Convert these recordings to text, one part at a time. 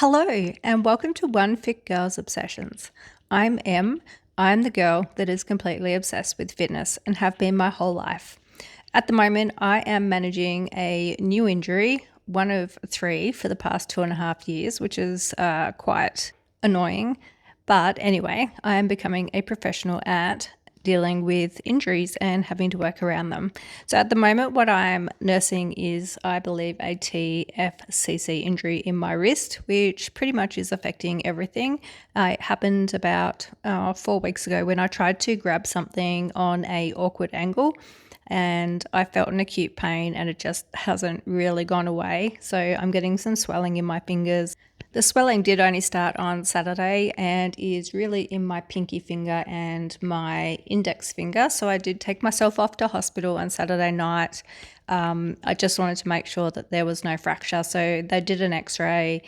Hello, and welcome to One Fit Girl's Obsessions. I'm Em. I'm the girl that is completely obsessed with fitness and have been my whole life. At the moment, I am managing a new injury, one of three for the past 2.5 years, which is quite annoying. But anyway, I am becoming a professional at dealing with injuries and having to work around them. So at the moment, what I'm nursing is, I believe, a TFCC injury in my wrist, which pretty much is affecting everything. It happened about 4 weeks ago when I tried to grab something on an awkward angle, and I felt an acute pain and it just hasn't really gone away. So I'm getting some swelling in my fingers. The swelling did only start on Saturday and is really in my pinky finger and my index finger. So I did take myself off to hospital on Saturday night. I just wanted to make sure that there was no fracture. So they did an x-ray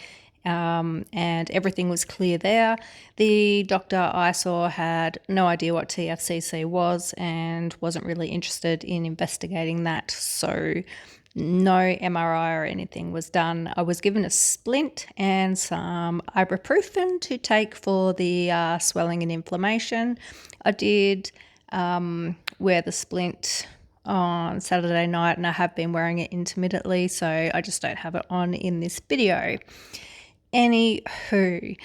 and everything was clear there. The doctor I saw had no idea what TFCC was and wasn't really interested in investigating that. So no MRI or anything was done. I was given a splint and some ibuprofen to take for the swelling and inflammation. I did wear the splint on Saturday night and I have been wearing it intermittently, so I just don't have it on in this video. Anywho,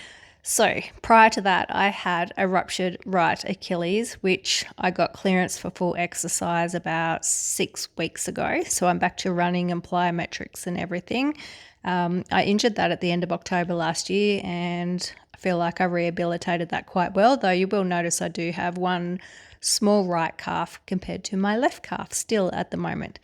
so prior to that, I had a ruptured right Achilles, which I got clearance for full exercise about 6 weeks ago. So I'm back to running and plyometrics and everything. I injured that at the end of October last year, and I feel like I rehabilitated that quite well, though you will notice I do have one small right calf compared to my left calf still at the moment.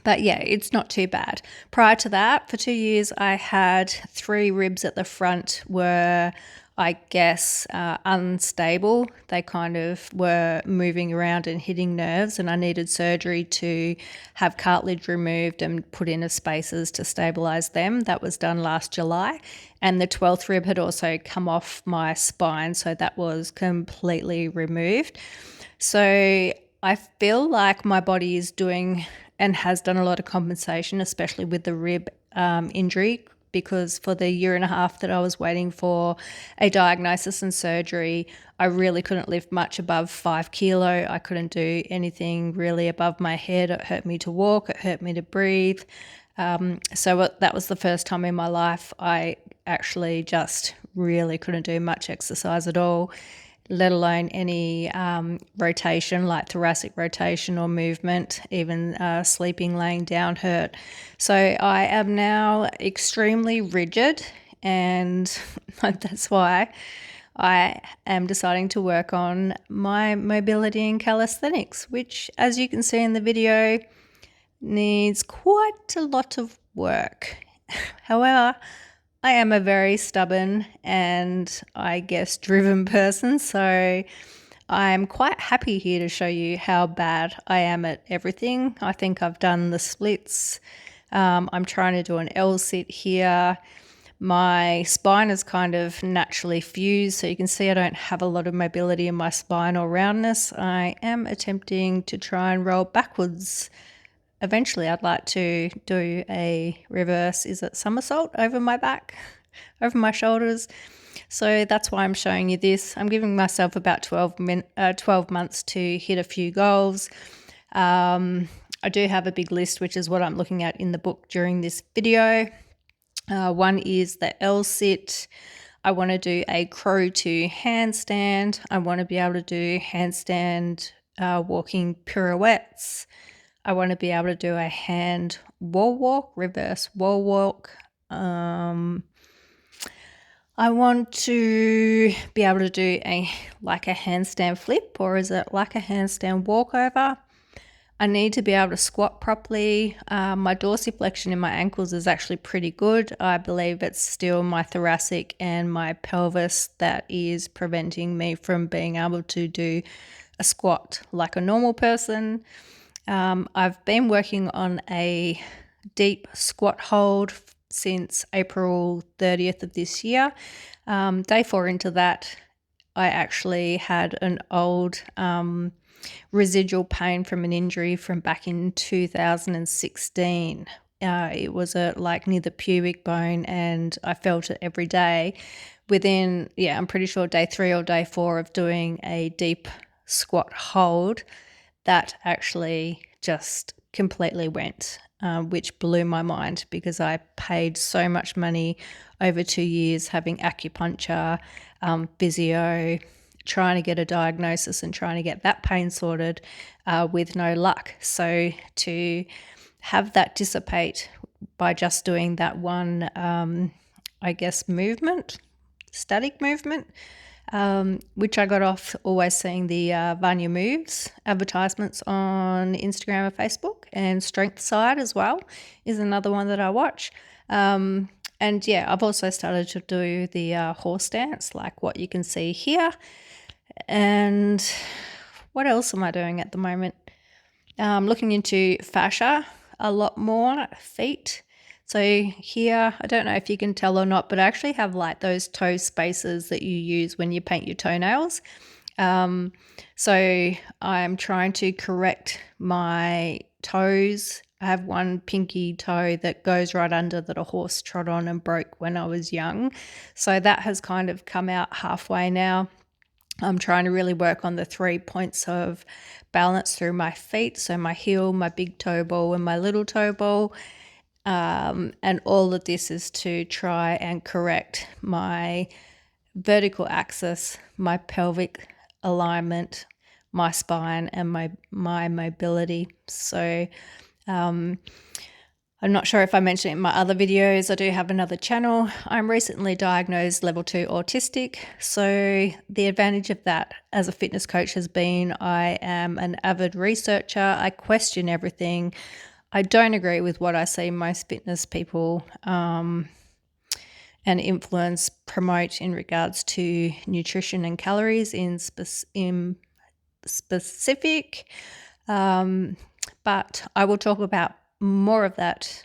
But yeah, it's not too bad. Prior to that, for 2 years, I had 3 ribs at the front were, I guess, unstable. They kind of were moving around and hitting nerves, and I needed surgery to have cartilage removed and put in spaces to stabilize them. That was done last July. And the 12th rib had also come off my spine, so that was completely removed. So I feel like my body is doing and has done a lot of compensation, especially with the rib injury, because for the 1.5 years that I was waiting for a diagnosis and surgery, I really couldn't lift much above 5 kilo. I couldn't do anything really above my head. It hurt me to walk. It hurt me to breathe. So that was the first time in my life I actually just really couldn't do much exercise at all, let alone any rotation like thoracic rotation or movement. Even sleeping, laying down hurt. So I am now extremely rigid, and that's why I am deciding to work on my mobility and calisthenics, which, as you can see in the video, needs quite a lot of work. However, I am a very stubborn and, I guess, driven person, so I'm quite happy here to show you how bad I am at everything. I think I've done the splits. I'm trying to do an L-sit here. My spine is kind of naturally fused, so you can see I don't have a lot of mobility in my spine or roundness. I am attempting to try and roll backwards. Eventually, I'd like to do a reverse, is it somersault over my back, over my shoulders. So that's why I'm showing you this. I'm giving myself about 12 months to hit a few goals. I do have a big list, which is what I'm looking at in the book during this video. One is the L-sit. I want to do a crow to handstand. I want to be able to do handstand walking pirouettes. I want to be able to do a hand wall walk, reverse wall walk. I want to be able to do a handstand flip, or is it like a handstand walkover? I need to be able to squat properly. My dorsiflexion in my ankles is actually pretty good. I believe it's still my thoracic and my pelvis that is preventing me from being able to do a squat like a normal person. I've been working on a deep squat hold since April 30th of this year. Day 4 into that, I actually had an old residual pain from an injury from back in 2016, It was like near the pubic bone, and I felt it every day. Within, I'm pretty sure day 3 or day 4 of doing a deep squat hold, that actually just completely went, which blew my mind because I paid so much money over 2 years having acupuncture, physio, trying to get a diagnosis and trying to get that pain sorted with no luck. So to have that dissipate by just doing that one, movement, static movement, which I got off always seeing the Vanya Moves advertisements on Instagram and Facebook, and Strength Side as well is another one that I watch. And I've also started to do the horse dance, like what you can see here. And what else am I doing at the moment? Looking into fascia a lot more, feet. So here, I don't know if you can tell or not, but I actually have like those toe spaces that you use when you paint your toenails. So I'm trying to correct my toes. I have one pinky toe that goes right under that a horse trod on and broke when I was young. So that has kind of come out halfway now. I'm trying to really work on the 3 points of balance through my feet. So my heel, my big toe ball, and my little toe ball. And all of this is to try and correct my vertical axis, my pelvic alignment, my spine, and my mobility. So I'm not sure if I mentioned it in my other videos. I do have another channel. I'm recently diagnosed level 2 autistic. So the advantage of that as a fitness coach has been I am an avid researcher. I question everything. I don't agree with what I see most fitness people and influence promote in regards to nutrition and calories in specific. But I will talk about more of that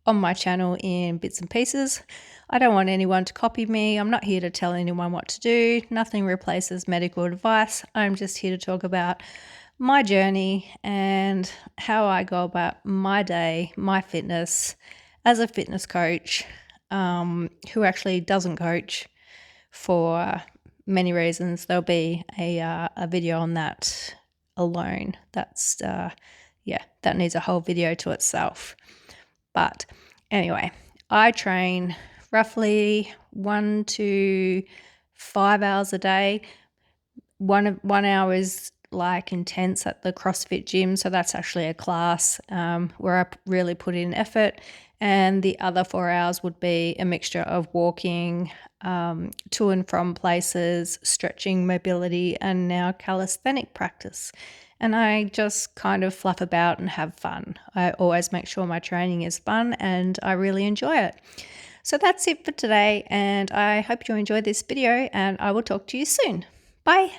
on my channel in bits and pieces. I don't want anyone to copy me. I'm not here to tell anyone what to do. Nothing replaces medical advice. I'm just here to talk about my journey and how I go about my day, my fitness as a fitness coach who actually doesn't coach for many reasons. There'll be a video on that alone. That's that needs a whole video to itself. But anyway, I train roughly 1 to 5 hours a day. One hour is like intense at the CrossFit gym, so that's actually a class where I really put in effort, and the other 4 hours would be a mixture of walking to and from places, stretching, mobility, and now calisthenic practice. And I just kind of fluff about and have fun. I always make sure my training is fun and I really enjoy it. So that's it for today, and I hope you enjoyed this video, and I will talk to you soon. Bye.